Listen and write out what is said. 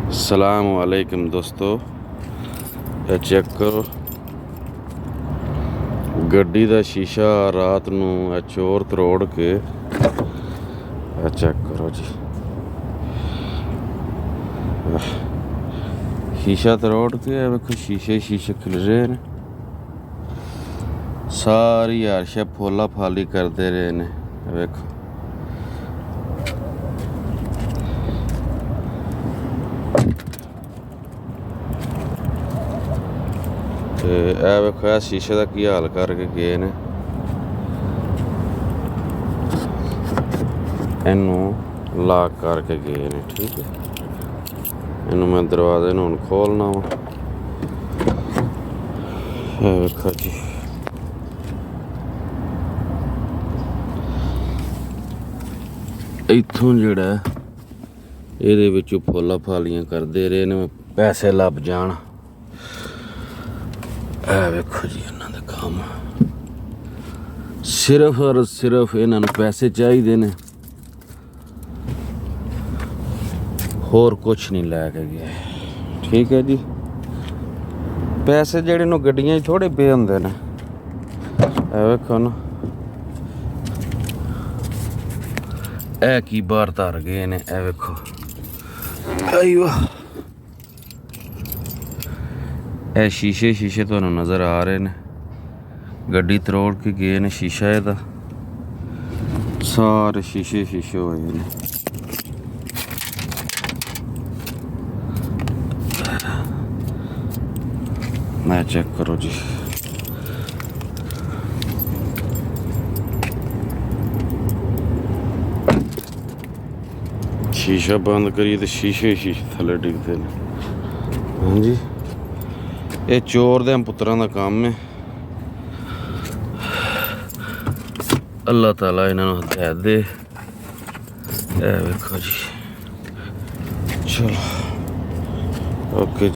अस्सलाम वालेकुम दोस्तों, चेक करो गड्डी का शीशा रात नूं चोर तरोड़ के चेक करो जी। शीशा तरोड़ के वेखो शीशे खिल रहे ने, सारी आरशा फोला फाली करते रहे ने। वेखो ते ए वेखो ए शीशे का की हाल करके गए ने। इनू लॉक करके गए ने, ठीक है। इनू मैं दरवाजे नूं खोलना वा। वेखो जी, इत्थों जिहड़ा इहदे विचों फुल्ला फालियां करदे रहे ने, पैसे लभ जाण। वेखो जी इन्हां दे काम, सिर्फ और सिर्फ इन्हां नूं पैसे चाहिए ने, होर कुछ नहीं लैके गए, ठीक है जी। पैसे जेहड़े नूं गड्डियां थोड़े पे हुंदे ने। वेखो ना ए की बाहर धर गए ने। ए वेखो ए शीशे तुहानूं नज़र आ रहे ने। गड्डी तरोड़ के गए ने, शीशा एहदा सारे शीशे होए ने। मैं चेक करो जी, शीशा बंद करिए तो शीशे थले डिगते हैं। हाँ जी, ये चोर दे पुत्तरां दा काम है। अल्लाह ताला इन्हां नूं हिदायत दे। ए वेखो जी, चलो ओके।